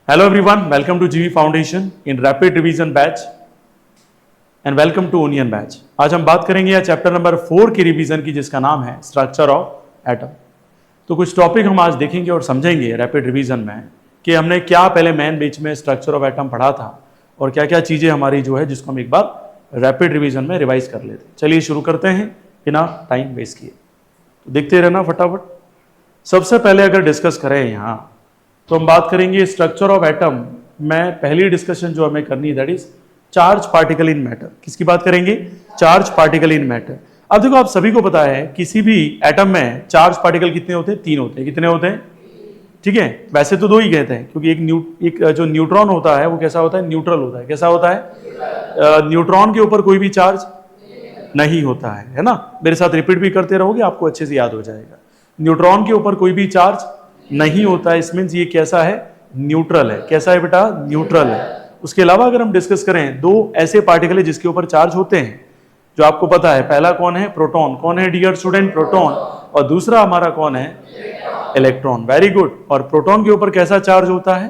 Hello everyone, welcome to GV Foundation in Rapid Revision Batch and welcome to Onion Batch। आज हम बात करेंगे chapter number 4 की revision की, जिसका नाम है स्ट्रक्चर ऑफ एटम। तो कुछ टॉपिक हम आज देखेंगे और समझेंगे रैपिड रिवीजन में कि हमने क्या पहले मेन बीच में स्ट्रक्चर ऑफ एटम पढ़ा था और क्या क्या चीज़ें हमारी जो है जिसको हम एक बार रैपिड रिवीजन में रिवाइज कर लेते हैं। चलिए शुरू करते हैं बिना टाइम वेस्ट किए, तो देखते रहना फटाफट। सबसे पहले अगर डिस्कस करें यहाँ तो हम बात करेंगे स्ट्रक्चर ऑफ एटम में पहली डिस्कशन जो हमें करनी है that is charge particle in matter. किसकी बात करेंगे? Charge particle in matter. अब देखो, आप सभी को पता है किसी भी एटम में चार्ज पार्टिकल कितने होते हैं? 3 होते हैं। कितने होते हैं? ठीक है, वैसे तो 2 ही कहते हैं क्योंकि एक जो न्यूट्रॉन होता है वो कैसा होता है? न्यूट्रल होता है। कैसा होता है? न्यूट्रॉन के ऊपर कोई भी चार्ज नहीं होता है ना। मेरे साथ रिपीट भी करते रहोगे, आपको अच्छे से याद हो जाएगा। न्यूट्रॉन के ऊपर कोई भी चार्ज नहीं होता है, इसमें ये कैसा है? न्यूट्रल है। कैसा है बेटा? न्यूट्रल है। उसके अलावा अगर हम डिस्कस करें 2 ऐसे पार्टिकल है जिसके ऊपर चार्ज होते हैं, जो आपको पता है। पहला कौन है? प्रोटॉन। कौन है डियर स्टूडेंट? प्रोटॉन। और दूसरा हमारा कौन है? इलेक्ट्रॉन। Very good. और प्रोटॉन के ऊपर कैसा चार्ज होता है?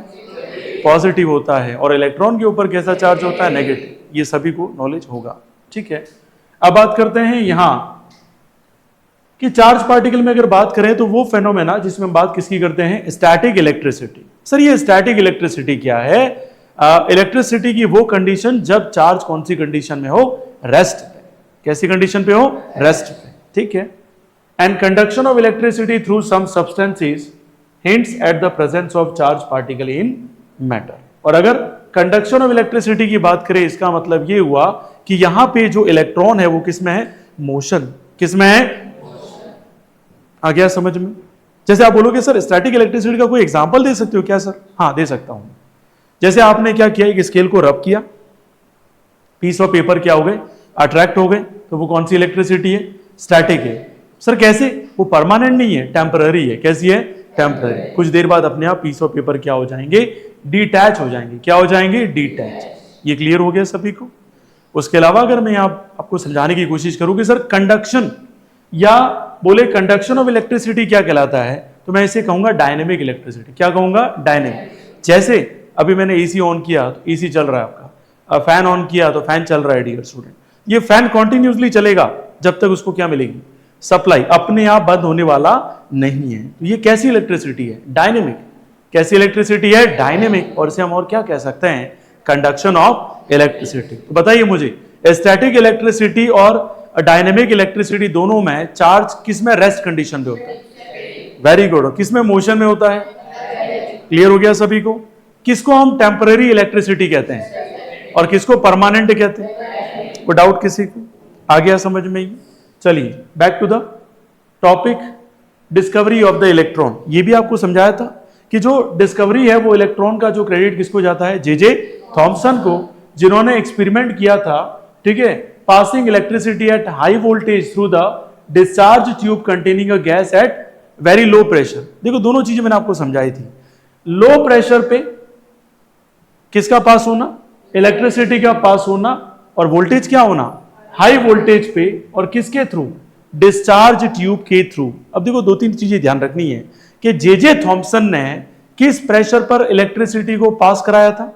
पॉजिटिव होता है। और इलेक्ट्रॉन के ऊपर कैसा चार्ज होता है? नेगेटिव। ये सभी को नॉलेज होगा। ठीक है, अब बात करते हैं यहां कि चार्ज पार्टिकल में अगर बात करें तो वो फेनोमेना जिसमें हम बात किसकी करते हैं? Static electricity. सर ये स्टैटिक इलेक्ट्रिसिटी क्या है? इलेक्ट्रिसिटी की वो कंडीशन जब चार्ज कौन सी कंडीशन में हो? रेस्ट पे। कैसी कंडीशन पे हो? रेस्ट पे। ठीक है। And conduction of electricity through some substances hints at the presence of charge particle in matter. और अगर कंडक्शन ऑफ इलेक्ट्रिसिटी की बात करें, इसका मतलब ये हुआ कि यहां पे जो इलेक्ट्रॉन है वो किसमें है? मोशन। किसमें है? आ गया समझ में? जैसे आप बोलोगे सर स्टैटिक इलेक्ट्रिसिटी का कोई एग्जांपल दे सकते हो क्या? सर हाँ, दे सकता हूं। जैसे आपने क्या किया, एक स्केल को रब किया, पीस ऑफ पेपर क्या हो गए? अट्रैक्ट हो गए। तो वो कौन सी इलेक्ट्रिसिटी है? स्टैटिक है। सर कैसे? वो परमानेंट नहीं है, टेम्पररी है। कैसी है? टेम्पररी। कुछ देर बाद अपने आप पीस ऑफ पेपर क्या हो जाएंगे? डिटैच हो जाएंगे। क्या हो जाएंगे? डिटैच। ये क्लियर हो गया सभी को? उसके अलावा अगर मैं आपको समझाने की कोशिश करूं कि सर कंडक्शन या बोले कंडक्शन ऑफ इलेक्ट्रिसिटी क्या कहलाता है, तो मैं इसे कहूंगा डायनेमिक इलेक्ट्रिसिटी। क्या कहूंगा? डायनेमिक। जैसे अभी मैंने एसी ऑन किया तो एसी चल रहा है आपका, फैन ऑन किया तो फैन चल रहा है डियर स्टूडेंट। ये फैन कॉन्टिन्यूसली चलेगा जब तक उसको क्या मिलेगी? सप्लाई। अपने आप बंद होने वाला नहीं है। तो ये कैसी इलेक्ट्रिसिटी है? डायनेमिक। कैसी इलेक्ट्रिसिटी है? डायनेमिक। और इसे हम और क्या कह सकते हैं? Conduction of electricity. तो बताइए मुझे, स्टैटिक इलेक्ट्रिसिटी और डायनेमिक इलेक्ट्रिसिटी दोनों में चार्ज किस में रेस्ट कंडीशन पे होता है? Very good. किस में मोशन में होता है? क्लियर हो गया सभी को? किसको हम टेम्पररी इलेक्ट्रिसिटी कहते हैं और किसको परमानेंट कहते हैं? कोई डाउट किसी को? आ गया समझ में? चलिए back to the topic, discovery of the electron. ये भी आपको समझाया था कि जो डिस्कवरी है वो इलेक्ट्रॉन का जो क्रेडिट किसको जाता है? जे थॉमसन को, जिन्होंने एक्सपेरिमेंट किया था। ठीक है, passing electricity at high voltage through the discharge tube containing a gas at very low pressure। देखो दोनों चीजें मैंने आपको समझाई थी। लो प्रेशर पे किसका पास होना? इलेक्ट्रिसिटी का पास होना। और वोल्टेज क्या होना? हाई वोल्टेज पे। और किसके थ्रू? डिस्चार्ज ट्यूब के थ्रू। अब देखो 2-3 चीजें ध्यान रखनी है कि जे थॉमसन ने किस प्रेशर पर इलेक्ट्रिसिटी को पास कराया था?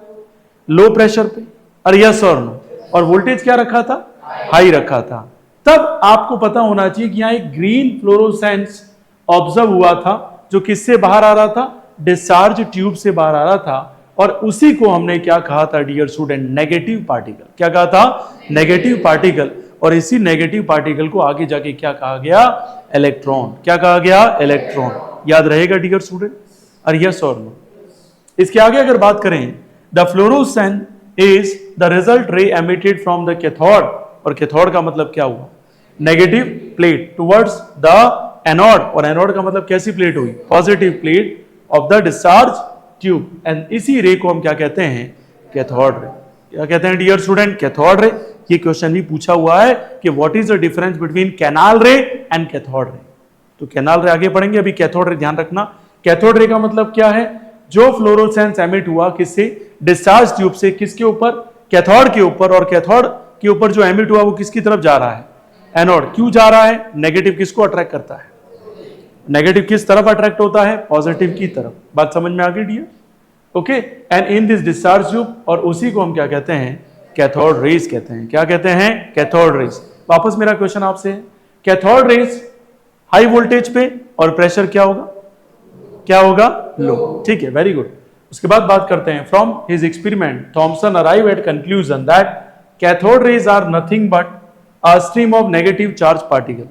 लो प्रेशर पे। और यस और नो। और वोल्टेज क्या रखा था? हाई रखा था। तब आपको पता होना चाहिए कि यहां एक ग्रीन फ्लोरोसेंस ऑब्जर्व हुआ था, जो किससे बाहर आ रहा था? डिस्चार्ज ट्यूब से बाहर आ रहा था। और उसी को हमने क्या कहा था डियर स्टूडेंट? Negative particle. क्या कहा था? Negative particle. और इसी नेगेटिव पार्टिकल को आगे जाके क्या कहा गया? इलेक्ट्रॉन। क्या कहा गया? इलेक्ट्रॉन। याद रहेगा डियर स्टूडेंट? और यस और नो। इसके आगे अगर बात करें, the fluorescence is the result रे एमिटेड फ्रॉम द कैथोड। और कैथोड का मतलब क्या हुआ? Negative plate towards the anode. और एनोड का मतलब कैसी प्लेट हुई? Positive plate of the discharge tube. And इसी रे को हम क्या कहते हैं? Cathode ray. क्या कहते हैं डियर स्टूडेंट? Cathode ray. ये क्वेश्चन भी पूछा हुआ है कि what is the difference between canal रे एंड कैथोड रे। तो कैनाल रे आगे पढ़ेंगे, अभी कैथोड रे ध्यान रखना। कैथोड रे का मतलब क्या है? जो फ्लोरोसेंस एमिट हुआ किससे? डिस्चार्ज ट्यूब से। किसके ऊपर? कैथोड के ऊपर। और कैथोड के ऊपर जो एमिट हुआ वो किसकी तरफ जा रहा है? एनोड। क्यों जा रहा है? नेगेटिव किसको अट्रैक्ट करता है? नेगेटिव किस तरफ अट्रैक्ट होता है? पॉजिटिव की तरफ। बात समझ में आ गई dear? Okay, and in this discharge tube, और उसी को हम क्या कहते हैं, कैथोड रेज कहते हैं। क्या कहते हैं, कैथोड रेज। वापस मेरा क्वेश्चन आपसे है, कैथोड रेज हाई वोल्टेज पे और प्रेशर क्या होगा, क्या होगा, लो। ठीक है, वेरी गुड। उसके बाद बात करते हैं, from his experiment Thomson arrive at conclusion that cathode rays are nothing but a stream of negative charge particle.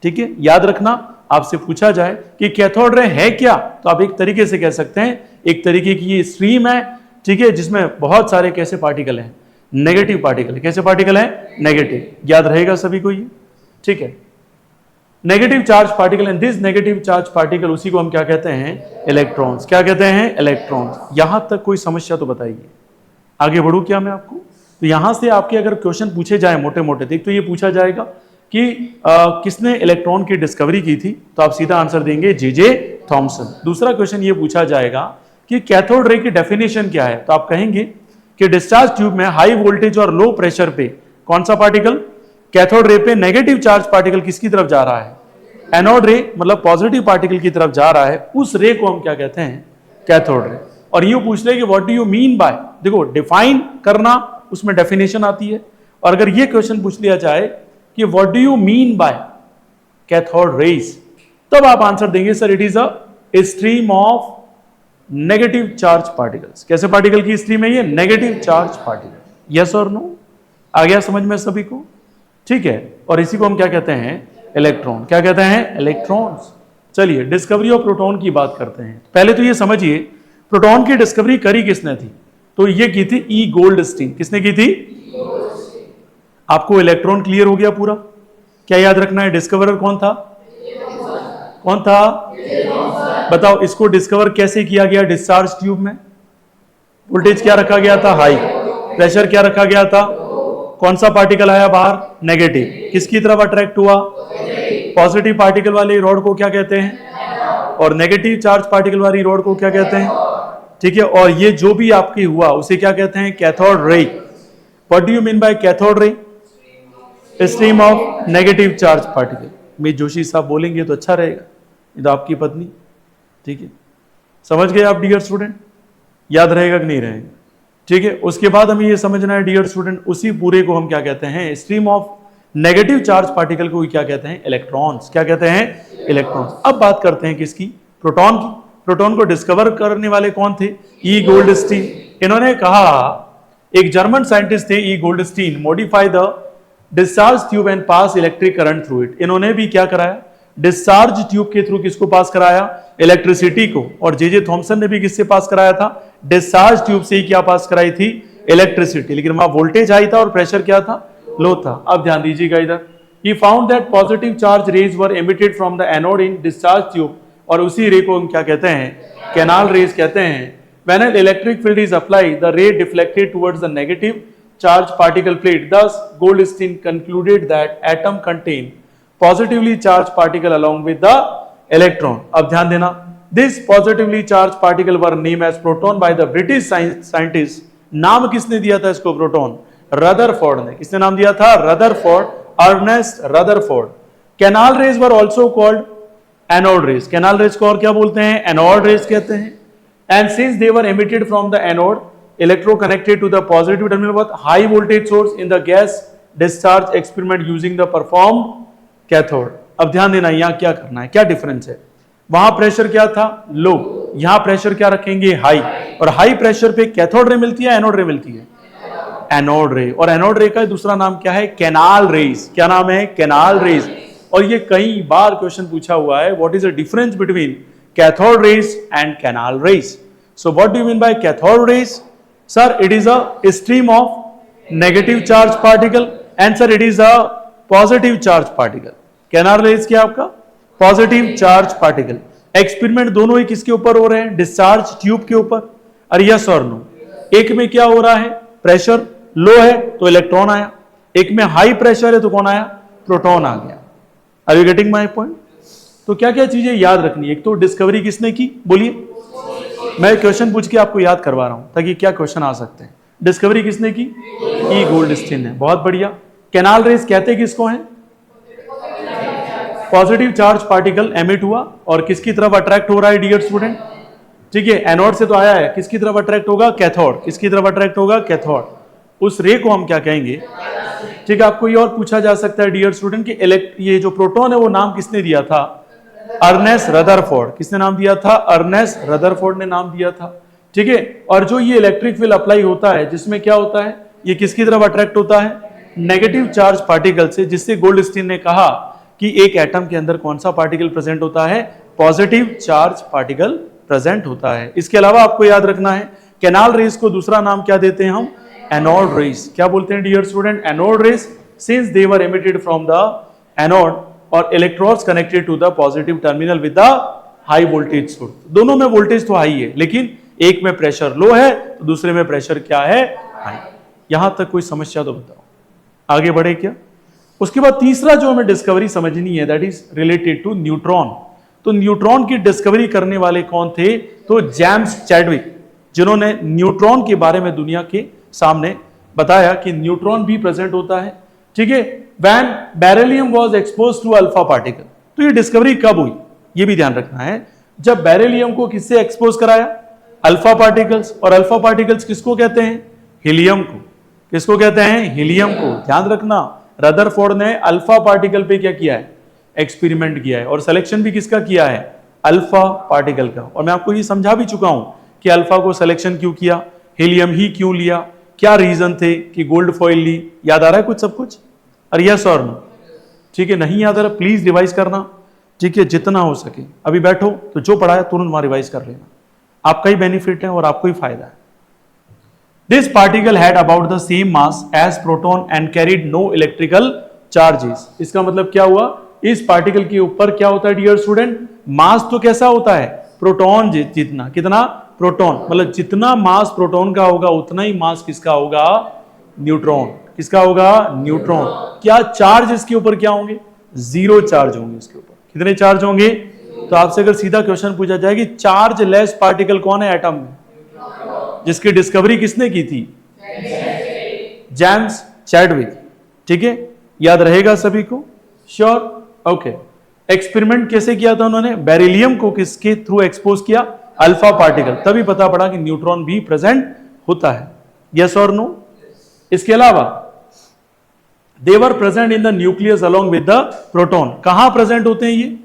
ठीक है, याद रखना, आपसे पूछा जाए कि कैथोड रे है क्या, तो आप एक तरीके से कह सकते हैं, एक तरीके की ये स्ट्रीम है, ठीक है, जिसमें बहुत सारे कैसे पार्टिकल हैं, नेगेटिव पार्टिकल। कैसे पार्टिकल है, नेगेटिव। याद रहेगा सभी को ये, ठीक है। Negative charge particle, and this negative charge particle, उसी को हम क्या कहते हैं, इलेक्ट्रॉन्स। क्या कहते हैं, इलेक्ट्रॉन्स। यहां तक कोई समस्या तो बताइए, आगे बढ़ू क्या मैं आपको। तो यहां से आपके अगर क्वेश्चन पूछे जाए मोटे मोटे, तो ये पूछा जाएगा कि किसने इलेक्ट्रॉन की डिस्कवरी की थी, तो आप सीधा आंसर देंगे जे थॉमसन। दूसरा क्वेश्चन ये पूछा जाएगा कि कैथोड रे की डेफिनेशन क्या है, तो आप कहेंगे कि डिस्चार्ज ट्यूब में हाई वोल्टेज और लो प्रेशर पे कौन सा पार्टिकल, कैथोड रे पे नेगेटिव चार्ज पार्टिकल किसकी तरफ जा रहा है, एनोड रे, मतलब पॉजिटिव पार्टिकल की तरफ जा रहा है, उस रे को हम क्या कहते हैं, कैथोड रे। और यूं पूछ ले कि what do you mean bye, देखो डिफाइन करना, उसमें डेफिनेशन आती है। और अगर ये क्वेश्चन पूछ लिया जाए कि what do you mean bye cathode rays, तब आप आंसर देंगे sir it is a stream of negative charge particles. कैसे पार्टिकल की स्ट्रीम है ये, नेगेटिव चार्ज पार्टिकल। यस और नो, आ गया समझ में सभी को, ठीक है। और इसी को हम क्या कहते हैं, इलेक्ट्रॉन। क्या कहते हैं, इलेक्ट्रॉन्स। चलिए डिस्कवरी ऑफ प्रोटॉन की बात करते हैं। पहले तो ये समझिए प्रोटॉन की डिस्कवरी करी किसने थी, तो ये की थी ई गोल्डस्टीन। किसने की थी, आपको इलेक्ट्रॉन क्लियर हो गया पूरा। क्या याद रखना है, डिस्कवरर कौन था, कौन था, बताओ। इसको डिस्कवर कैसे किया गया, डिस्चार्ज ट्यूब में वोल्टेज क्या रखा गया था, हाई, प्रेशर क्या रखा गया था, कौन सा पार्टिकल आया बाहर, नेगेटिव, किसकी तरफ अट्रैक्ट हुआ, पॉजिटिव पार्टिकल वाली रॉड को क्या कहते हैं, और नेगेटिव चार्ज पार्टिकल वाली रॉड को क्या कहते हैं, ठीक है। और ये जो भी आपकी हुआ उसे क्या कहते हैं, cathode ray. What do you mean bye cathode ray, stream of negative charge particle. मैं जोशी साहब बोलेंगे तो अच्छा रहेगा, ये तो आपकी पत्नी, ठीक है। समझ गए आप डियर स्टूडेंट, याद रहेगा कि नहीं रहेगा, ठीक है। उसके बाद हमें ये समझना है डियर स्टूडेंट, उसी पूरे को हम क्या कहते हैं, stream of negative charge particle को क्या कहते हैं, इलेक्ट्रॉन्स। क्या कहते हैं, इलेक्ट्रॉन्स। अब बात करते हैं किसकी, प्रोटॉन की। प्रोटॉन को डिस्कवर करने वाले कौन थे, ई गोल्डस्टीन। इन्होंने कहा, एक जर्मन साइंटिस्ट थे ई Goldstein, modify the discharge tube and pass electric current through it. इन्होंने भी क्या कराया, डिस्चार्ज ट्यूब के थ्रू किसको पास कराया, इलेक्ट्रिसिटी को। और जे थॉमसन ने भी किससे पास कराया था, डिस्चार्ज ट्यूब से ही क्या पास कराई थी, इलेक्ट्रिसिटी। लेकिन वहां वोल्टेज हाई था और प्रेशर क्या था, लो था। अब ध्यान दीजिएगा इधर, he found that positive charge raise were emitted from the anode in discharge tube, और उसी रे को हम क्या कहते हैं, कैनाल रेज कहते हैं। When an electric field is applied the रे deflected towards the negative charge particle plate. Thus, Goldstein concluded that atom contain positively charged particle along with the electron. अब ध्यान देना, this positively charged particle were named as proton by the British scientist. नाम किसने दिया था इसको, proton, Rutherford ने। किसने नाम दिया था, Rutherford, Ernest Rutherford. Canal rays were also called anode rays. Canal rays को और क्या बोलते हैं, एनोड रेज कहते हैं। And since they were emitted from the anode, electro connected to the positive terminal with high voltage source in the gas discharge experiment using the performed cathode. अब ध्यान देना, यहां क्या करना है, क्या डिफरेंस है। वहां प्रेशर क्या था, लो, यहां प्रेशर क्या रखेंगे, हाई। और हाई प्रेशर पे कैथोड रे मिलती है, एनोड रे मिलती है, एनोड रे। और एनोड रे का दूसरा नाम क्या है, कैनाल रेज। क्या नाम है, कैनाल रेज। और ये कई बार क्वेश्चन पूछा हुआ है, what is the difference between cathode rays and canal raise. So what do you mean bye cathode rays, sir it is a stream of negative charge particle and sir it is a positive charge particle. Canal raise क्या आपका, positive charge particle. Experiment दोनों ही किसके ऊपर हो रहे हैं, discharge tube के ऊपर। अरे यस और नो, एक में क्या हो रहा है, प्रेशर लो है तो इलेक्ट्रॉन आया, एक में हाई प्रेशर है तो कौन आया, प्रोटॉन आ गया। Are you getting my point. तो क्या क्या चीजें याद रखनी है, एक तो डिस्कवरी किसने की, बोलिए। मैं क्वेश्चन पूछ के आपको याद करवा रहा हूं ताकि क्या क्वेश्चन आ सकते हैं। डिस्कवरी किसने की, ई गोल्डस्टीन ने, बहुत बढ़िया। कैनाल रेज कहते किसको हैं, पॉजिटिव चार्ज पार्टिकल एमिट हुआ और किसकी तरफ अट्रैक्ट हो रहा है डियर स्टूडेंट, ठीक है, एनोड से तो आया है, किसकी तरफ अट्रैक्ट होगा? कैथोड। किसकी तरफ अट्रैक्ट होगा? कैथोड। उस रे को हम क्या कहेंगे? ठीक है, आपको ये और पूछा जा सकता है डियर स्टूडेंट कि ये जो प्रोटॉन है वो नाम किसने दिया था? Ernest Rutherford. किसने नाम दिया था? अर्नेस्ट रदरफोर्ड ने नाम दिया था। ठीक है, और जो ये इलेक्ट्रिक फील्ड अप्लाई होता है, जिसमें क्या होता है, ये किसकी तरफ अट्रैक्ट होता है? नेगेटिव चार्ज पार्टिकल से, जिससे गोल्डस्टीन ने कहा कि एक एटम के अंदर कौन सा पार्टिकल प्रेजेंट होता है? पॉजिटिव चार्ज पार्टिकल प्रेजेंट होता है। इसके अलावा आपको याद रखना है, कैनाल रेस को दूसरा नाम क्या देते हैं हम? Anode rays. क्या बोलते हैं dear student? Anode rays, since they were emitted from the anode और electrons connected to the positive terminal with the high voltage source. दोनों में वोल्टेज तो हाई है, लेकिन एक में प्रेशर लो है तो दूसरे में प्रेशर क्या है? हाई। यहां तक कोई समस्या तो बताओ, आगे बढ़े क्या? उसके बाद तीसरा जो हमें डिस्कवरी समझनी है, that is related to neutron. तो न्यूट्रॉन की डिस्कवरी करने वाले कौन थे? तो जेम्स चैडविक, जिन्होंने न्यूट्रॉन के बारे में दुनिया के सामने बताया कि न्यूट्रॉन भी प्रेजेंट होता है। ठीक है, when beryllium was exposed to alpha particle. तो ये डिस्कवरी कब हुई, ये भी ध्यान रखना है। जब बेरिलियम को किससे एक्सपोज कराया? Alpha particles. और अल्फा पार्टिकल्स किसको कहते हैं? हीलियम को। किसको कहते हैं? हीलियम को। ध्यान रखना, रदरफोर्ड ने अल्फा पार्टिकल पे क्या किया है? एक्सपेरिमेंट किया है। और सिलेक्शन भी किसका किया है? अल्फा पार्टिकल का। और मैं आपको ये समझा भी चुका हूं कि अल्फा को सिलेक्शन क्यों किया, हीलियम ही क्यों लिया, क्या रीजन थे कि गोल्ड फॉइल ली। याद आ रहा है कुछ सब कुछ? अरे यस और नो? ठीक है, नहीं याद आ रहा प्लीज रिवाइज करना। ठीक है, जितना हो सके। अभी बैठो तो जो पढ़ा है तुरंत वहां रिवाइज कर लेना, आपका ही बेनिफिट है और आपको ही फायदा है। This particle had about the same mass as proton and carried no electrical charges. इसका मतलब क्या हुआ? इस पार्टिकल के ऊपर क्या होता है डियर स्टूडेंट? मास तो कैसा होता है? प्रोटॉन जितना। कितना? प्रोटॉन। मतलब जितना मास प्रोटॉन का होगा उतना ही मास किसका होगा? न्यूट्रॉन। किसका होगा? न्यूट्रॉन। क्या चार्ज इसके ऊपर क्या होंगे? जीरो चार्ज होंगे इसके ऊपर। कितने चार्ज होंगे? तो आपसे अगर सीधा क्वेश्चन पूछा जाए कि चार्ज लेस पार्टिकल कौन है एटम में, जिसकी डिस्कवरी किसने की थी? James Chadwick. ठीक है, याद रहेगा सभी को? श्योर? ओके। एक्सपेरिमेंट कैसे किया था उन्होंने? बेरिलियम को किसके थ्रू एक्सपोज किया? Alpha particle. तभी पता पड़ा कि न्यूट्रॉन भी प्रेजेंट होता है। यस और नो? इसके अलावा they were present in the nucleus along with the proton. कहां प्रेजेंट होते हैं ये?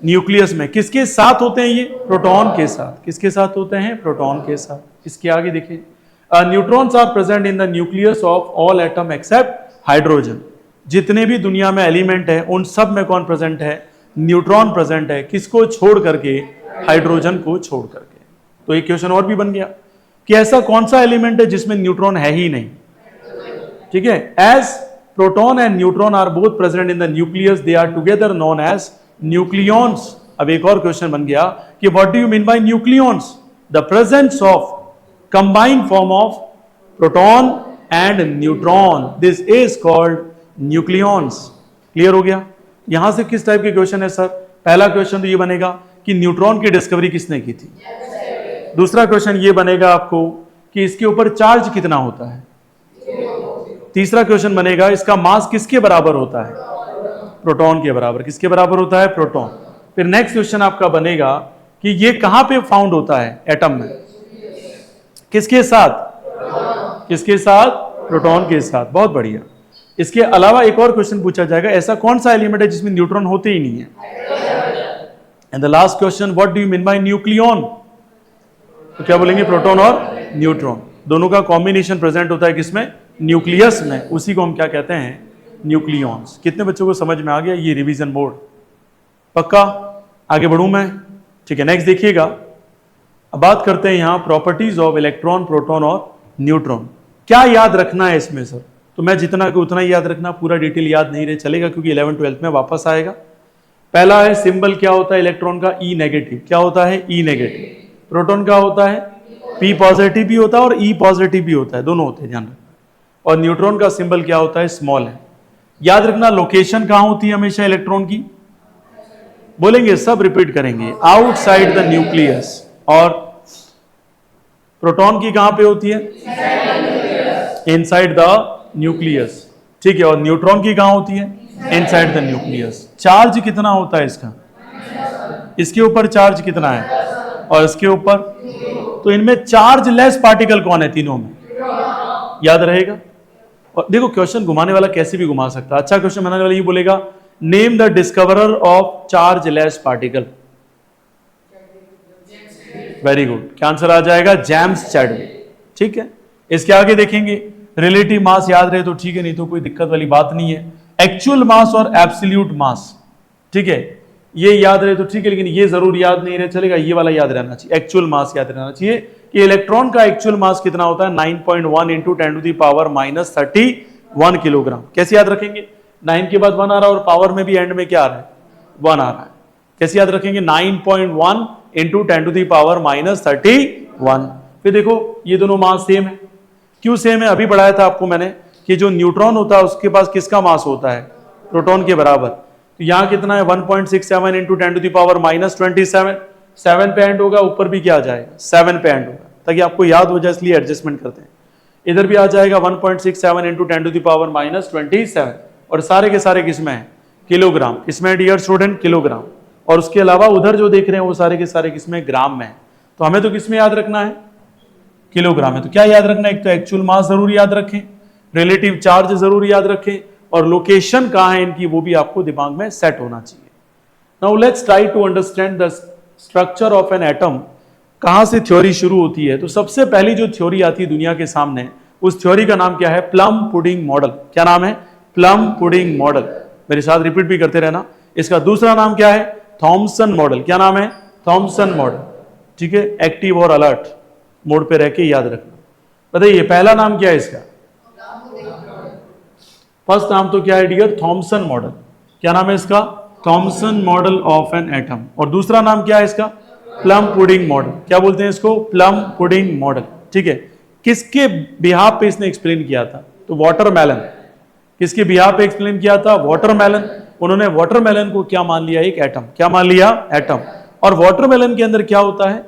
न्यूक्लियस में। किसके साथ होते हैं ये? प्रोटॉन के साथ। किसके साथ होते हैं? प्रोटॉन के साथ। इसके आगे देखिए, neutrons are present in the nucleus of all atom except hydrogen. जितने भी दुनिया में एलिमेंट है उन सब में कौन प्रेजेंट है? न्यूट्रॉन प्रेजेंट है। किसको छोड़ करके? हाइड्रोजन को छोड़ करके। तो एक क्वेश्चन और भी बन गया कि ऐसा कौन सा एलिमेंट है जिसमें न्यूट्रॉन है ही नहीं? ठीक है, as proton and neutron are both present in the nucleus, they are together known as nucleons. अब एक और क्वेश्चन बन गया कि what do you mean by nucleons? The presence of combined form of proton and neutron, this is called nucleons. Clear हो गया? यहां से किस टाइप के क्वेश्चन है सर? पहला क्वेश्चन तो ये बनेगा कि न्यूट्रॉन की डिस्कवरी किसने की थी। दूसरा क्वेश्चन ये बनेगा आपको कि इसके ऊपर चार्ज कितना होता है। तीसरा क्वेश्चन बनेगा इसका मास किसके बराबर होता है? प्रोटॉन के बराबर। किसके बराबर होता है? प्रोटॉन। फिर नेक्स्ट क्वेश्चन आपका बनेगा कि ये कहां पे फाउंड होता है एटम में? किसके साथ? किसके साथ? प्रोटॉन के साथ। बहुत बढ़िया। इसके अलावा एक और क्वेश्चन पूछा जाएगा, ऐसा कौन सा एलिमेंट है जिसमें न्यूट्रॉन होते ही नहीं है? And the last question, what do you mean bye nucleon? तो क्या बोलेंगे? प्रोटॉन और न्यूट्रॉन दोनों का कॉम्बिनेशन प्रेजेंट होता है किसमें? न्यूक्लियस में। उसी को हम क्या कहते हैं? न्यूक्लियॉन्स। कितने बच्चों को समझ में आ गया ये रिवीजन मोड? पक्का? आगे बढ़ूं मैं? ठीक है, नेक्स्ट देखिएगा। अब बात करते हैं यहां प्रॉपर्टीज ऑफ इलेक्ट्रॉन, प्रोटॉन और न्यूट्रॉन। क्या याद रखना है इसमें सर? तो मैं जितना कि उतना ही याद रखना, पूरा डिटेल याद नहीं रहे चलेगा क्योंकि 11th 12th में वापस आएगा। पहला है सिंबल क्या होता है इलेक्ट्रॉन का? ई नेगेटिव। क्या होता है? ई नेगेटिव। प्रोटॉन का होता है पी पॉजिटिव भी होता है और ई पॉजिटिव भी होता है, दोनों होते हैं, ध्यान रखना। और न्यूट्रॉन का सिंबल क्या होता है? स्मॉल है। याद रखना लोकेशन कहां होती है हमेशा इलेक्ट्रॉन की? बोलेंगे, सब रिपीट करेंगे, आउटसाइड द न्यूक्लियस। और प्रोटॉन की कहां पे होती है? Inside the nucleus. ठीक है, और न्यूट्रॉन की कहां होती है? Inside the nucleus. चार्ज कितना होता है इसका? इसके ऊपर चार्ज कितना है? और इसके ऊपर, तो इनमें चार्ज लेस पार्टिकल कौन है तीनों में? याद रहेगा। और देखो क्वेश्चन घुमाने वाला कैसे भी घुमा सकता है। अच्छा क्वेश्चन बनाने वाला ये बोलेगा name the discoverer of charge less particle. Very good, क्या आंसर आ जाएगा? James Chadwick. ठीक है, इसके आगे देखेंगे रिलेटिव मास याद रहे तो ठीक है, नहीं तो कोई दिक्कत वाली बात नहीं है। एक्चुअल मास और एब्सोल्यूट मास, ठीक है, ये याद रहे तो ठीक है, लेकिन ये जरूर याद नहीं रहे चलेगा, ये वाला याद रहना चाहिए। एक्चुअल मास याद रहना चाहिए कि इलेक्ट्रॉन का एक्चुअल मास कितना होता है? 9.1 इंटू 10⁻³ किलोग्राम। कैसे याद रखेंगे? 9 के बाद 1 आ रहा है और पावर में भी एंड में क्या आ रहा है? 1 आ रहा है। कैसे याद रखेंगे? 9.1 इंटू 10⁻31। फिर देखो ये दोनों मास सेम है। क्यों सेम है? अभी पढ़ाया था आपको मैंने कि जो न्यूट्रॉन होता है उसके पास किसका मास होता है? प्रोटॉन के बराबर। तो यहां कितना है? 1.67 इंटू 10⁻27। 7 पे एंड होगा, ऊपर भी क्या आ जाएगा? 7 पे एंड होगा, ताकि आपको याद हो जाए, इसलिए एडजस्टमेंट करते हैं। इधर भी आ जाएगा 1.67 इंटू 10⁻27, और सारे के सारे किसमें है? किलोग्राम। किसमें डियर स्टूडेंट? किलोग्राम। और उसके अलावा उधर जो देख रहे हैं वो सारे के सारे किसमें? ग्राम में है। तो हमें तो किसमें याद रखना है? किलोग्राम में। तो क्या याद रखना है? एक तो एक्चुअल मास जरूर याद रखें, रिलेटिव चार्ज जरूर याद रखें, और लोकेशन कहां है इनकी वो भी आपको दिमाग में सेट होना चाहिए। Now let's try to understand the structure of an atom. कहां से थ्योरी शुरू होती है? तो सबसे पहली जो थ्योरी आती है दुनिया के सामने, उस थ्योरी का नाम क्या है? Plum pudding model. क्या नाम है? Plum pudding model. मेरे साथ रिपीट भी करते रहना। इसका दूसरा नाम क्या है? Thompson model. क्या नाम है? Thompson model. ठीक है, एक्टिव और अलर्ट मोड पे रह के याद रखना। बताइए पहला नाम क्या है इसका? फर्स्ट नाम तो क्या है डियर? Thompson model. क्या नाम है इसका? Thompson model of an atom. और दूसरा नाम क्या है इसका? Plum pudding model. क्या बोलते हैं इसको? Plum pudding model. ठीक है, किसके बिहाफ पे इसने एक्सप्लेन किया था? तो वाटरमेलन। किसके बिहाफ पे एक्सप्लेन किया था? वाटरमेलन। उन्होंने वाटरमेलन को क्या मान लिया? एक एटम। क्या मान लिया? एटम। और वाटरमेलन के अंदर क्या होता है?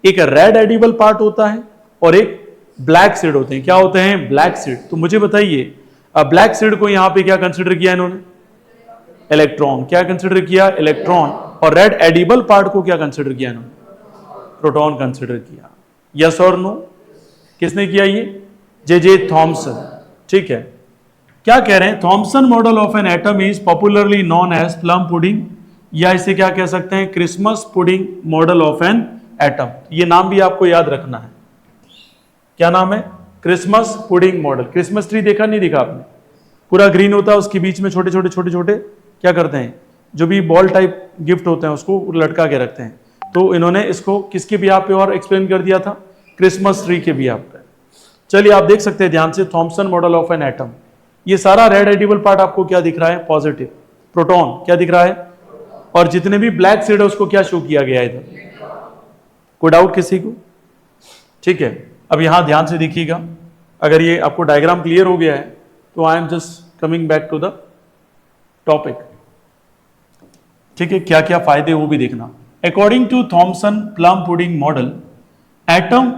एक रेड एडिबल पार्ट होता है और एक ब्लैक सीड होते हैं। क्या होते हैं? Black seed. तो मुझे बताइए ब्लैक सीड को यहां पे क्या कंसिडर किया इन्होंने? इलेक्ट्रॉन। क्या कंसिडर किया? इलेक्ट्रॉन। और रेड एडिबल पार्ट को क्या कंसिडर किया इन्होंने? प्रोटॉन कंसिडर किया। यस और नो? किसने किया ये? J Thomson. ठीक है, क्या कह रहे हैं? Thomson model of an atom is popularly known as plum pudding, या इसे क्या कह सकते हैं? Christmas pudding model of an atom. ये नाम भी आपको याद रखना है। क्या नाम है? Christmas pudding model. Christmas tree देखा नहीं देखा आपने? पूरा ग्रीन होता है, उसके बीच में छोटे छोटे छोटे छोटे क्या करते हैं? जो भी बॉल टाइप गिफ्ट होते हैं उसको लटका के रखते हैं। तो इन्होंने इसको किसके बिहाफ पे और एक्सप्लेन कर दिया था? क्रिसमस ट्री के बिहाफ पे। चलिए आप देख सकते हैं ध्यान से, Thompson model of an atom. ये सारा रेड एडिबल पार्ट आपको क्या दिख रहा है? Positive proton. क्या दिख रहा है? और जितने भी ब्लैक सीड है उसको क्या शो किया गया है इधर? कोई डाउट किसी को? ठीक है, अब यहां ध्यान से देखिएगा। अगर ये आपको डायग्राम क्लियर हो गया है तो I am just coming back to the topic. ठीक है, क्या क्या फायदे वो भी देखना। According to Thomson plum pudding model, atom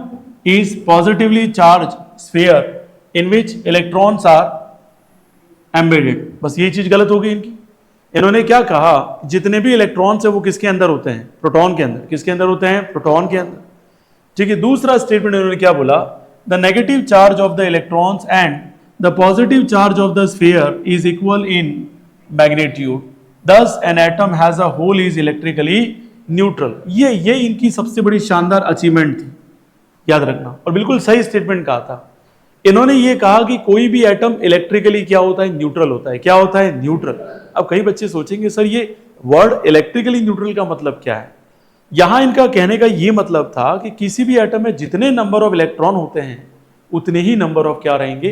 is positively charge sphere in which electrons are embedded. बस ये चीज गलत हो गई इनकी। इन्होंने क्या कहा? जितने भी इलेक्ट्रॉन्स है वो किसके अंदर होते हैं? प्रोटॉन के अंदर। किसके अंदर होते हैं? प्रोटॉन के अंदर। ठीक है, दूसरा स्टेटमेंट इन्होंने क्या बोला? The negative charge of the electrons and the positive charge of the sphere is equal in magnitude, thus an atom has a whole is electrically neutral. ये इनकी सबसे बड़ी शानदार अचीवमेंट थी, याद रखना। और बिल्कुल सही स्टेटमेंट कहा था इन्होंने। ये कहा कि कोई भी एटम इलेक्ट्रिकली क्या होता है? न्यूट्रल होता है। क्या होता है? न्यूट्रल। अब कई बच्चे सोचेंगे सर ये वर्ड इलेक्ट्रिकली न्यूट्रल का मतलब क्या है? यहां इनका कहने का ये मतलब था कि किसी भी एटम में जितने नंबर ऑफ इलेक्ट्रॉन होते हैं उतने ही नंबर ऑफ क्या रहेंगे?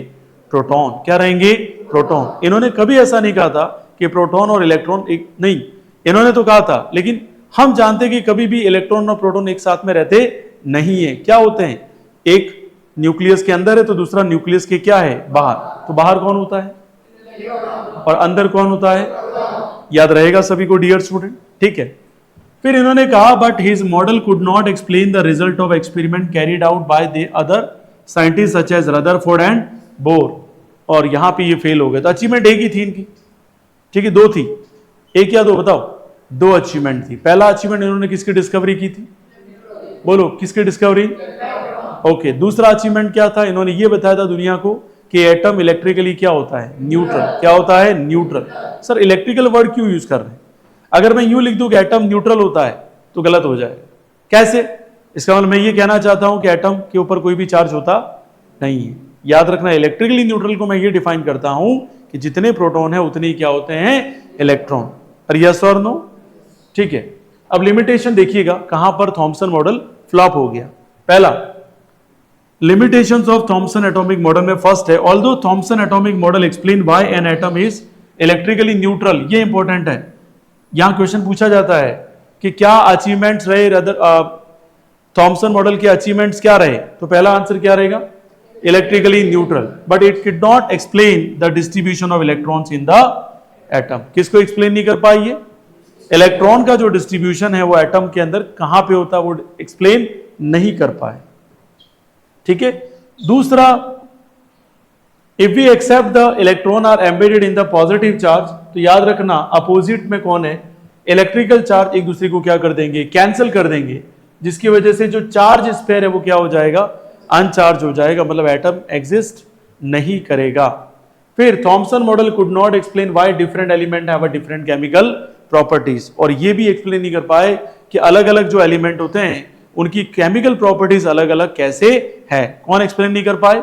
प्रोटॉन। क्या रहेंगे? प्रोटॉन। इन्होंने कभी ऐसा नहीं कहा था कि प्रोटॉन और इलेक्ट्रॉन एक नहीं, इन्होंने तो कहा था, लेकिन हम जानते कि कभी भी इलेक्ट्रॉन और प्रोटॉन एक साथ में रहते नहीं है। क्या होते हैं? एक न्यूक्लियस के अंदर है तो दूसरा न्यूक्लियस के क्या है? बाहर। तो बाहर कौन होता है? और अंदर कौन होता है? याद रहेगा सभी को डियर स्टूडेंट। ठीक है, फिर इन्होंने कहा but his model could not explain the result of experiment carried out by the other scientist such as Rutherford and Bohr. और यहां पे ये फेल हो गए। तो अचीवमेंट एक ही थी इनकी। ठीक है, दो थी। एक या दो? बताओ। दो अचीवमेंट थी। पहला अचीवमेंट इन्होंने किसकी डिस्कवरी की थी? बोलो किसकी डिस्कवरी? ओके, दूसरा अचीवमेंट क्या था? इन्होंने ये बताया था दुनिया को कि एटम इलेक्ट्रिकली क्या होता है? न्यूट्रल। क्या होता है? न्यूट्रल। सर इलेक्ट्रिकल वर्ड क्यों यूज कर रहे हैं? अगर मैं यूं लिख दूं कि एटम न्यूट्रल होता है तो गलत हो जाएगा। कैसे? इसका मतलब मैं ये कहना चाहता हूं कि एटम के ऊपर कोई भी चार्ज होता नहीं है। याद रखना, इलेक्ट्रिकली न्यूट्रल को मैं ये डिफाइन करता हूं कि जितने प्रोटॉन है उतने ही क्या होते हैं? इलेक्ट्रॉन। और यस और नो? ठीक है। अब लिमिटेशन देखिएगा कहां पर थॉमसन मॉडल फ्लॉप हो गया। पहला, limitations of Thomson atomic model में फर्स्ट है, although Thomson atomic model explain why an atom is electrically neutral। ये इंपॉर्टेंट है, यहां क्वेश्चन पूछा जाता है कि क्या अचीवमेंट्स रहे थॉमसन मॉडल के अचीवमेंट्स क्या रहे? तो पहला आंसर क्या रहेगा? Electrically neutral. But it did not explain the distribution of electrons in the atom. किसको एक्सप्लेन नहीं कर पाई? ये इलेक्ट्रॉन का जो डिस्ट्रीब्यूशन है वो एटम के अंदर कहां पे होता है वो एक्सप्लेन नहीं कर पाए। ठीक है। दूसरा, if we accept the electron are embedded in the positive charge, तो याद रखना अपोजिट में कौन है? इलेक्ट्रिकल चार्ज एक दूसरे को क्या कर देंगे? कैंसिल कर देंगे, जिसकी वजह से जो चार्ज स्पेयर है वो क्या हो जाएगा? अनचार्ज हो जाएगा, मतलब एटम एग्जिस्ट नहीं करेगा। फिर Thompson model could not explain why different element have a different chemical properties, और ये भी एक्सप्लेन नहीं कर पाए कि अलग अलग जो एलिमेंट होते हैं उनकी केमिकल प्रॉपर्टीज अलग अलग कैसे है। कौन एक्सप्लेन नहीं कर पाए?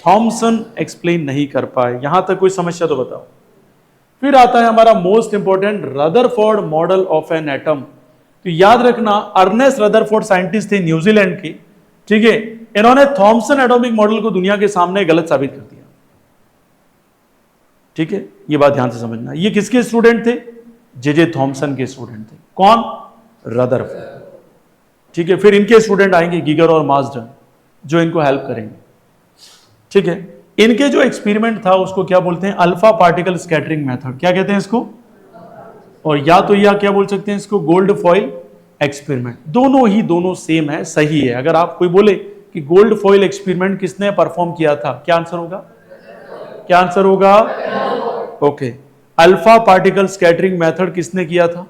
थॉमसन एक्सप्लेन नहीं कर पाए। यहां तक कोई समस्या तो बताओ। फिर आता है हमारा most important, Rutherford model of an atom. तो याद रखना, अर्नेस्ट रदरफोर्ड साइंटिस्ट थे न्यूजीलैंड के। ठीक है, इन्होंने थॉमसन एटॉमिक मॉडल को दुनिया के सामने गलत साबित कर दिया। ठीक है, ये बात ध्यान से समझना। ये किसके स्टूडेंट थे? जे थॉमसन के स्टूडेंट थे। कौन? रदरफोर्ड। ठीक है, फिर इनके स्टूडेंट आएंगे गीगर और मार्सडन, जो इनको हेल्प करेंगे। ठीक है, इनके जो एक्सपेरिमेंट था उसको क्या बोलते हैं? Alpha particle scattering method. क्या कहते हैं इसको? और या तो या क्या बोल सकते हैं इसको? Gold foil experiment. दोनों सेम है, सही है। अगर आप कोई बोले कि गोल्ड फॉइल एक्सपेरिमेंट किसने परफॉर्म किया था, क्या आंसर होगा? क्या आंसर होगा? Okay. Alpha particle scattering method किसने किया था?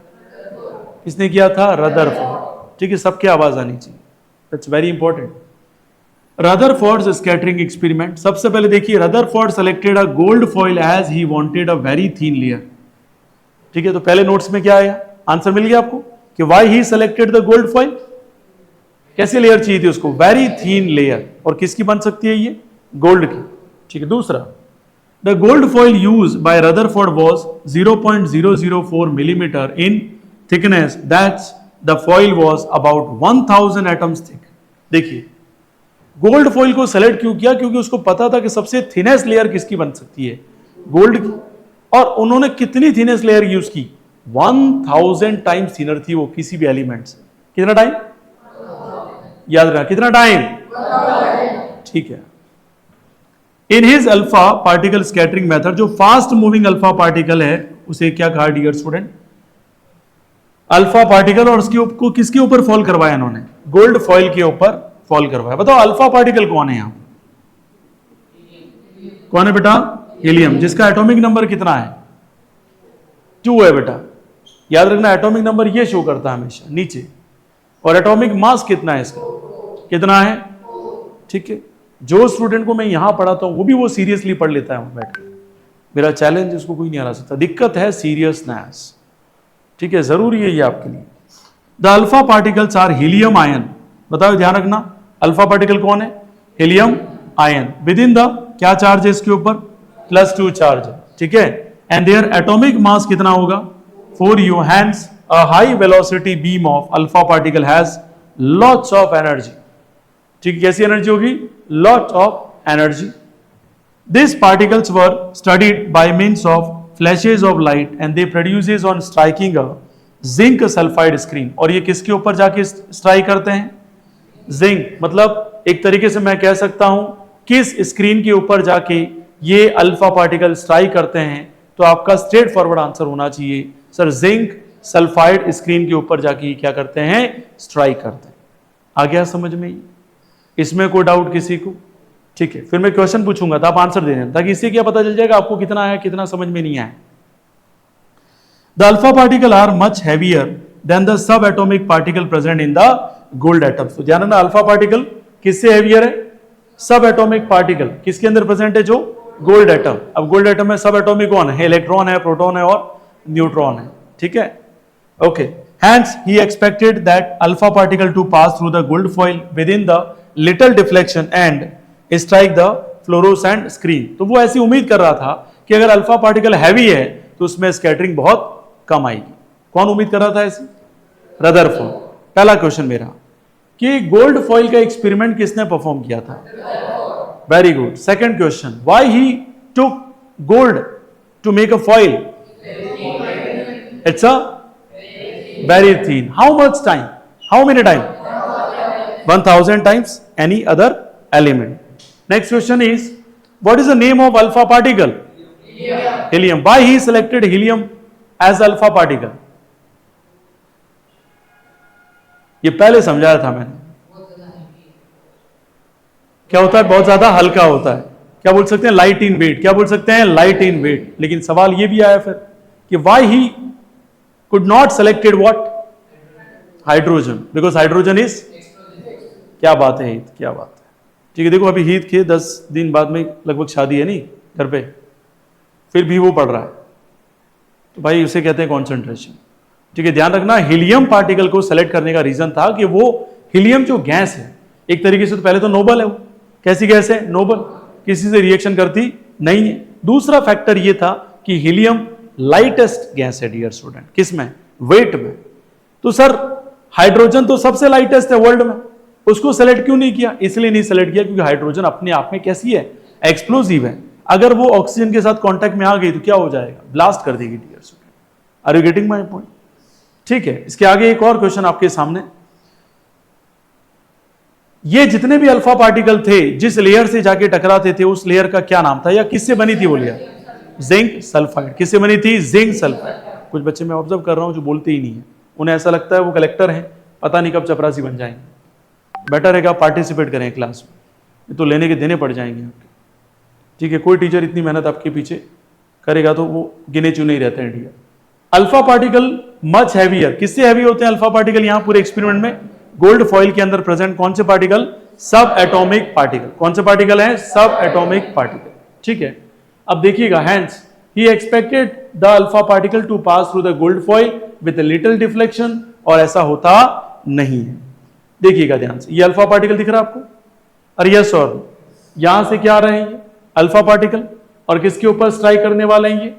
किसने किया था? रदरफोर्ड। ठीक है, सबके आवाज आनी चाहिए, that's very important. Rutherford's scattering experiment. सबसे पहले देखिए, Rutherford selected a gold foil as he wanted a very thin layer. ठीक है, तो पहले नोट्स में क्या आया? आंसर मिल गया आपको कि why he selected the gold foil. कैसी लेयर चाहिए थी उसको? Very thin layer. और किसकी बन सकती है ये? गोल्ड की। ठीक है। दूसरा, the gold foil use by Rutherford was 0.004 millimetre in thickness, that's the foil was about 1000 atoms thick. देखिए, गोल्ड फॉइल को सेलेक्ट क्यों किया? क्योंकि उसको पता था कि सबसे थिनेस्ट लेयर किसकी बन सकती है? गोल्ड की। और उन्होंने कितनी थिनेस्ट लेयर यूज की? 1000 टाइम्स थिनर थी वो किसी भी एलिमेंट से। कितना टाइम? याद रखना, कितना टाइम? ठीक है। In his alpha particle scattering method, जो फास्ट मूविंग अल्फा पार्टिकल है उसे क्या कहा डियर स्टूडेंट? Alpha particle. और उसके ऊपर किसके ऊपर फॉल करवाया इन्होंने? गोल्ड फॉइल के ऊपर फॉल करवाया। बताओ अल्फा पार्टिकल कौन है यहां? कौन है बेटा? हीलियम, जिसका एटॉमिक नंबर कितना है? 2 है बेटा। याद रखना, एटॉमिक नंबर ये शो करता है हमेशा नीचे। और एटॉमिक मास कितना है इसका? कितना है? ठीक है, जो स्टूडेंट को मैं यहां पढ़ाता हूं वो भी वो सीरियसली पढ़ लेता है बैठ कर। मेरा चैलेंज, उसको कोई नहीं हरा सकता। दिक्कत है सीरियसनेस। ठीक है, जरूरी है ये आपके लिए। The alpha particles are helium ion. बताओ, ध्यान रखना, अल्फा पार्टिकल कौन है? Helium ion. Within the क्या चार्ज है इसके ऊपर? +2 चार्ज है। ठीक है, एंड देयर एटॉमिक मास कितना होगा? 4u। Hence a high velocity beam of alpha particle has lots of energy. ठीक है, कैसी एनर्जी होगी? Lot of energy. This particles were studied by means of flashes of light and they produces on striking a zinc sulfide screen। और ये किसके ऊपर जाके strike करते हैं? जिंक। मतलब एक तरीके से मैं कह सकता हूं किस स्क्रीन के ऊपर जाके ये अल्फा पार्टिकल स्ट्राइक करते हैं? तो आपका स्ट्रेट फॉरवर्ड आंसर होना चाहिए सर, जिंक सल्फाइड स्क्रीन के ऊपर जाके क्या करते हैं? स्ट्राइक करते हैं। आ गया समझ में? इसमें कोई डाउट किसी को? ठीक है, फिर मैं क्वेश्चन पूछूंगा तो आप आंसर दे देना, ताकि इससे क्या पता चल जाएगा आपको कितना आया, कितना समझ में नहीं आया। The alpha particle are much heavier than the sub atomic particle present in the gold atom. तो ध्यान रखना, अल्फा पार्टिकल किससे हेवियर है? सब एटॉमिक पार्टिकल किसके अंदर प्रेजेंट है? जो गोल्ड एटम। अब गोल्ड एटम में सब एटॉमिक कौन है? इलेक्ट्रॉन है, प्रोटॉन है और न्यूट्रॉन है। ठीक है, okay. Hence, he expected that alpha particle to pass through the gold foil within the little deflection and strike the fluorescent screen। तो वो ऐसी उम्मीद कर रहा था कि अगर अल्फा पार्टिकल हैवी है तो उसमें स्कैटरिंग बहुत कम आएगी। कौन उम्मीद कर रहा था ऐसी? रदरफोर्ड। पहला क्वेश्चन मेरा कि गोल्ड फॉइल का एक्सपेरिमेंट किसने परफॉर्म किया था? Very good. Second question, why he took gold to make a foil? It's a very thin. How much time? How many time? 1000 times any other element. Next question is, what is the name of alpha particle? Helium. Why he selected helium as alpha particle? ये पहले समझाया था मैंने। क्या होता है? बहुत ज्यादा हल्का होता है। क्या बोल सकते हैं? Light in weight. क्या बोल सकते हैं? Light in weight. लेकिन सवाल ये भी आया फिर कि why he could not selected what? Hydrogen, because hydrogen is, क्या बात है हीत, क्या बात है। ठीक है, देखो अभी हीत के 10 दिन बाद में लगभग शादी है नहीं घर पे, फिर भी वो पढ़ रहा है, तो भाई उसे कहते हैं कॉन्सेंट्रेशन। ठीक है, ध्यान रखना, हीलियम पार्टिकल को सेलेक्ट करने का रीजन था कि वो हीलियम जो गैस है एक तरीके से तो पहले तो नोबल है, वो कैसी गैस है? नोबल, किसी से रिएक्शन करती नहीं है। दूसरा फैक्टर ये था कि हीलियम लाइटेस्ट गैस है डियर स्टूडेंट। किसमें? वेट में। तो सर हाइड्रोजन तो सबसे लाइटेस्ट है वर्ल्ड में, उसको सेलेक्ट क्यों नहीं किया? इसलिए नहीं सेलेक्ट किया क्योंकि हाइड्रोजन अपने आप में कैसी है? एक्सप्लोसिव है। अगर वो ऑक्सीजन के साथ कांटेक्ट में आ गई तो क्या हो जाएगा? ब्लास्ट कर देगी dear student. Are you getting my point? ठीक है, इसके आगे एक और क्वेश्चन आपके सामने। ये जितने भी अल्फा पार्टिकल थे जिस लेयर से जाके टकराते थे उस लेयर का क्या नाम था, या किससे बनी थी वो लेयर? Zinc sulphide. किससे बनी थी? Zinc sulphide. कुछ बच्चे मैं ऑब्जर्व कर रहा हूं जो बोलते ही नहीं है, उन्हें ऐसा लगता है वो कलेक्टर हैं, पता नहीं कब चपरासी बन जाएंगे। बेटर है कि आप पार्टिसिपेट करें क्लास में, तो लेने के देने पड़ जाएंगे आपके। ठीक है, कोई टीचर इतनी मेहनत आपके पीछे करेगा तो वो गिने चुने ही रहते हैं dear. Alpha particle much heavier. किससे हैवी होते हैं अल्फा पार्टिकल? यहां पूरे एक्सपेरिमेंट में गोल्ड फॉइल के अंदर प्रेजेंट कौन से पार्टिकल? सब एटॉमिक पार्टिकल। कौन से पार्टिकल है? सब एटॉमिक पार्टिकल। ठीक है, अब देखिएगा, hence he expected the alpha particle to pass through the gold foil with a little deflection, और ऐसा होता नहीं है। देखिएगा ध्यान से, ये अल्फा पार्टिकल दिख रहा है आपको? और यस और यहां से क्या आ रहे हैं? ये अल्फा पार्टिकल, और किसके ऊपर स्ट्राइक करने वाले हैं? ये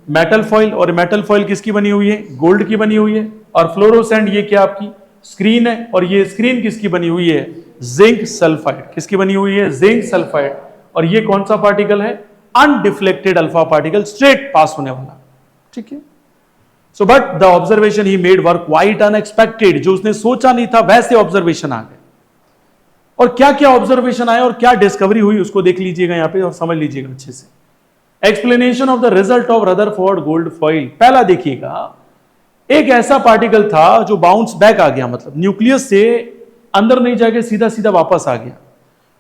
मेटल फॉइल। और मेटल फॉइल किसकी बनी हुई है? गोल्ड की बनी हुई है। और फ्लोरोसेंट ये क्या आपकी स्क्रीन है, और ये स्क्रीन किसकी बनी हुई है? Zinc sulphide. किसकी बनी हुई है? Zinc sulphide. और ये कौन सा पार्टिकल है? अनडिफ्लेक्टेड अल्फा पार्टिकल, स्ट्रेट पास होने वाला। ठीक है, so but the observation he made were quite unexpected. जो उसने सोचा नहीं था वैसे ऑब्जर्वेशन आ गए। और क्या क्या ऑब्जर्वेशन आया और क्या डिस्कवरी हुई उसको देख लीजिएगा यहां पे और समझ लीजिएगा अच्छे से। Explanation of the result of Rutherford gold foil. पहला देखिएगा, एक ऐसा पार्टिकल था जो बाउंस बैक आ गया, मतलब न्यूक्लियस से अंदर नहीं जाके सीधा सीधा वापस आ गया।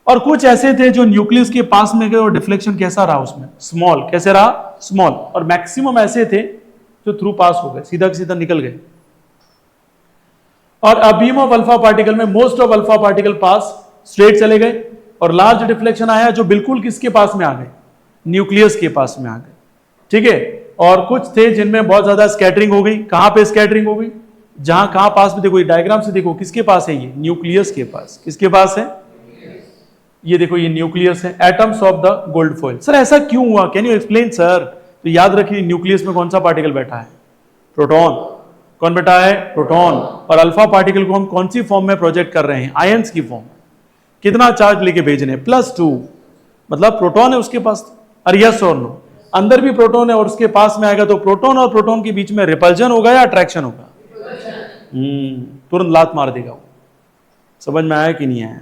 और कुछ ऐसे थे जो न्यूक्लियस के पास में गए और डिफ्लेक्शन कैसा रहा उसमें? स्मॉल। कैसे रहा? स्मॉल। और मैक्सिमम ऐसे थे जो थ्रू पास हो गए, सीधा सीधा निकल गए। और a beam of alpha particle में most of alpha particle pass straight चले गए, और लार्ज डिफ्लेक्शन आया जो बिल्कुल किसके पास में आ गए? न्यूक्लियस के पास में आ गए। ठीक है, और कुछ थे जिनमें बहुत ज्यादा स्कैटरिंग हो गई। कहां पे स्कैटरिंग हो गई? जहां कहां पास में, देखो डायग्राम से देखो, किसके पास है? ये न्यूक्लियस के पास। किसके पास है? ये देखो, ये न्यूक्लियस है, atoms of the gold foil. Sir ऐसा क्यों हुआ? Can you explain sir? तो याद रखिए, न्यूक्लियस में कौन सा पार्टिकल बैठा है? प्रोटॉन। कौन बैठा है? प्रोटॉन। और अल्फा पार्टिकल को हम कौन सी फॉर्म में प्रोजेक्ट कर रहे हैं? आयंस की फॉर्म। कितना चार्ज लेके भेज रहे हैं? +2, मतलब प्रोटॉन है उसके पास। और यस और नो, अंदर भी प्रोटॉन है और उसके पास में आएगा तो प्रोटॉन और प्रोटॉन के बीच में रिपल्जन होगा या अट्रैक्शन होगा? तुरंत लात मार देगा वो। समझ में आया कि नहीं आया?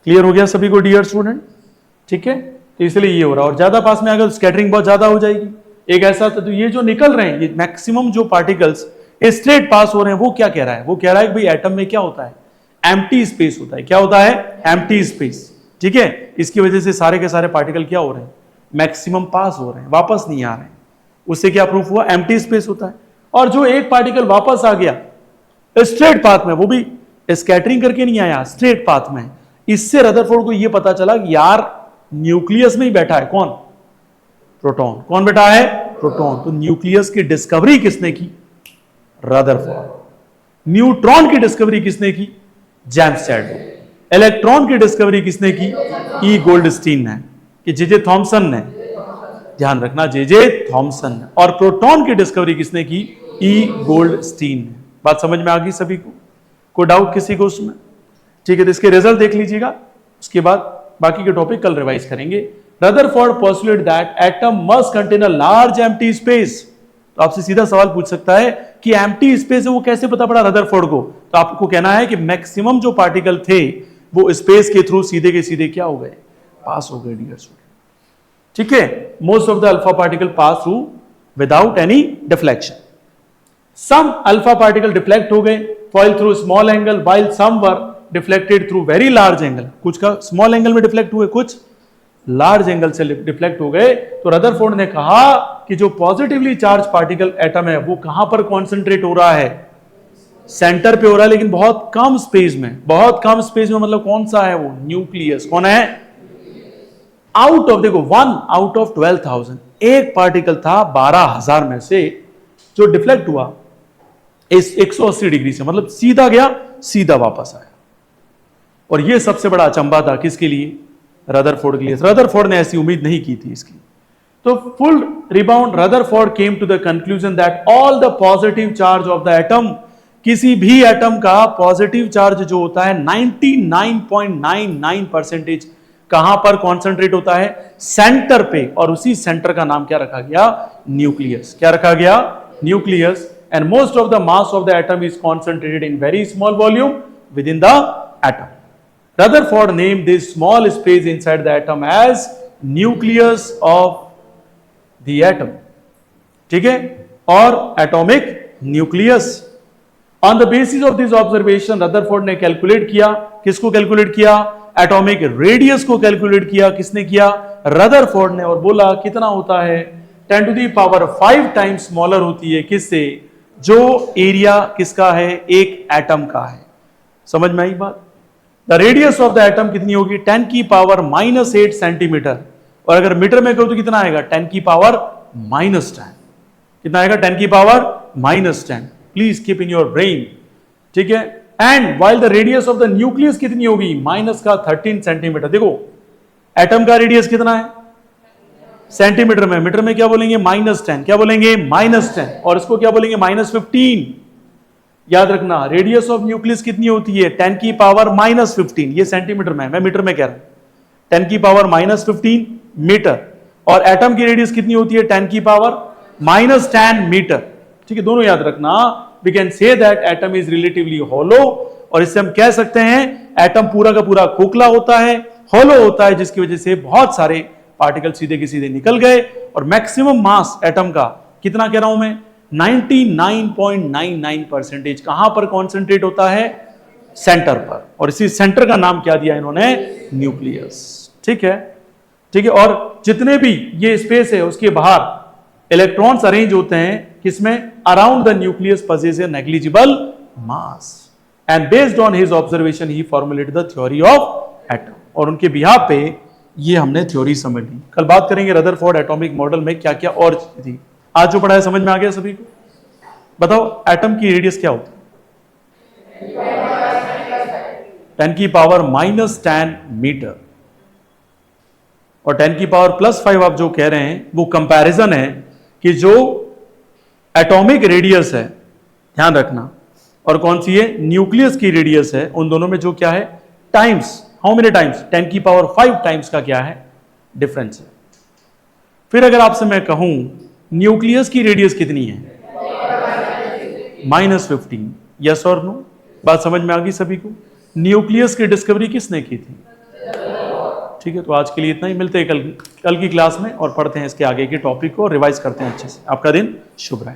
क्लियर हो गया सभी को डियर स्टूडेंट? ठीक है, तो इसलिए ये हो रहा है। और ज्यादा पास में आएगा तो स्कैटरिंग बहुत ज्यादा हो जाएगी। एक ऐसा तो ये जो निकल रहे हैं, ये मैक्सिमम जो पार्टिकल्स स्ट्रेट पास हो रहे हैं, वो क्या कह रहा है? वो कह रहा है कि भाई एटम में क्या होता है? एम्प्टी स्पेस होता है। क्या होता है? Empty space. ठीक है, इसकी वजह से सारे के सारे पार्टिकल क्या हो रहे हैं? मैक्सिमम पास हो रहे हैं, वापस नहीं आ रहे हैं। उससे क्या प्रूफ हुआ? एम्प्टी स्पेस होता है। और जो एक पार्टिकल वापस आ गया स्ट्रेट पाथ में, वो भी स्कैटरिंग करके नहीं आया, स्ट्रेट पाथ में, इससे रदरफोर्ड को यह पता चला कि यार न्यूक्लियस में ही बैठा है कौन, प्रोटॉन। कौन बैठा है, प्रोटॉन। तो न्यूक्लियस की डिस्कवरी किसने की, रदरफोर्ड। न्यूट्रॉन की डिस्कवरी किसने की, जेम्स चैडविक। इलेक्ट्रॉन की डिस्कवरी किसने की, ई गोल्डस्टीन ने, कि जे थॉमसन ने, ध्यान रखना जे थॉमसन ने। और प्रोटॉन की डिस्कवरी किसने की, ई गोल्डस्टीन ने। बात समझ में आ गई सभी को, कोई डाउट किसी को उसमें? ठीक है, तो इसके रिजल्ट देख लीजिएगा, उसके बाद बाकी के टॉपिक कल रिवाइज करेंगे। Rutherford postulate that atom must contain a large empty space. तो आपसे सीधा सवाल पूछ सकता है कि एम्प्टी स्पेस है वो कैसे पता पड़ा रदरफोर्ड को? तो आपको कहना है कि मैक्सिमम जो पार्टिकल थे वो स्पेस के थ्रू सीधे के सीधे क्या हो गए, पास हो गए डियर स्टूडेंट। ठीक है, most of the alpha particle pass through without any deflection. Some alpha particle deflect हो गए, foil through small angle, while some were deflected through very large angle. कुछ का स्मॉल एंगल में डिफ्लेक्ट हुए, कुछ large angle से deflect हो गए। तो रदरफोर्ड ने कहा कि जो पॉजिटिवली चार्ज पार्टिकल एटम है वो कहां पर कॉन्सेंट्रेट हो रहा है, सेंटर पे हो रहा है, लेकिन बहुत कम स्पेस में। बहुत कम स्पेस में मतलब कौन सा है वो, न्यूक्लियस। कौन है, आउट ऑफ, देखो 1 आउट ऑफ 12,000, एक पार्टिकल था 12,000 में से जो डिफ्लेक्ट हुआ इस 180 डिग्री से, मतलब सीधा गया सीधा वापस आया। और यह सबसे बड़ा अचंभा था किसके लिए, रदरफोर्ड के लिए। रदरफोर्ड ने ऐसी उम्मीद नहीं की थी इसकी। तो full rebound Rutherford came to the conclusion that all the positive charge of the atom, किसी भी एटम का पॉजिटिव चार्ज जो होता है 99.99% कहां पर कॉन्सेंट्रेट होता है, सेंटर पे। और उसी सेंटर का नाम क्या रखा गया, न्यूक्लियस। क्या रखा गया, nucleus. And most of the mass of the atom is concentrated in very small volume with in the atom. Rutherford named this small space inside the atom as nucleus of the atom. ठीक है, और atomic nucleus. On the basis of this observation, Rutherford ने calculate किया, किसको calculate किया, atomic radius को calculate किया। किसने किया, रदरफोर्ड ने। और बोला कितना होता है, 10 to the power 5 times smaller होती है, किससे, जो एरिया किसका है, एक एटम का है। समझ में आई बात? The radius of the atom कितनी होगी, 10 की पावर -8 सेंटीमीटर। और अगर मीटर में करो तो कितना आएगा, 10 की पावर -10। कितना आएगा, 10 की power -10। Please keep in your brain. ठीक है, and while the radius of the nucleus कितनी होगी, -13 सेंटीमीटर। देखो एटम का रेडियस कितना है, सेंटीमीटर में, मीटर में क्या बोलेंगे, -10। क्या बोलेंगे, -10। और इसको क्या बोलेंगे, -15। याद रखना, रेडियस ऑफ न्यूक्लियस कितनी होती है, 10 की पावर -15। ये सेंटीमीटर में, मैं मीटर में कह रहा हूं, 10 की पावर -15 मीटर। और एटम की रेडियस कितनी होती है, 10 की पावर -10 मीटर। ठीक है, दोनों याद रखना। We can say that atom is relatively hollow, और इससे हम कह सकते हैं एटम पूरा का पूरा खोखला होता है, हॉलो होता है, जिसकी वजह से बहुत सारे पार्टिकल सीधे के सीधे निकल गए। और मैक्सिमम मास एटम का कितना कह रहा हूं मैं, 99.99% कहां पर कॉन्सेंट्रेट होता है, सेंटर पर। और इसी सेंटर का नाम क्या दिया इन्होंने, न्यूक्लियस। ठीक है, ठीक है। और जितने भी ये स्पेस है उसके बाहर इलेक्ट्रॉन्स अरेंज होते हैं किसमें, around the nucleus possess A negligible mass. And based on his observation he formulated the theory of atom. और उनके बिहाफ पे ये हमने थ्योरी समझ ली। कल बात करेंगे रदरफोर्ड एटॉमिक मॉडल में क्या क्या और थी। आज जो पढ़ा है समझ में आ गया सभी को? बताओ एटम की रेडियस क्या होती है, 10 की पावर -10 मीटर। और 10 की पावर +5 आप जो कह रहे हैं वो कंपैरिजन है कि जो एटॉमिक रेडियस है, ध्यान रखना, और कौन सी है, न्यूक्लियस की रेडियस है, उन दोनों में जो क्या है, टाइम्स, हाउ मेनी टाइम्स, 10 की पावर 5 टाइम्स का क्या है, डिफरेंस है। फिर अगर आपसे मैं कहूं न्यूक्लियस की रेडियस कितनी है, -15, यस और नो? बात समझ में आ गई सभी को? न्यूक्लियस की डिस्कवरी किसने की थी? ठीक है, तो आज के लिए इतना ही। मिलते हैं कल की क्लास में और पढ़ते हैं इसके आगे के टॉपिक को और रिवाइज करते हैं अच्छे से। आपका दिन शुभ रहे।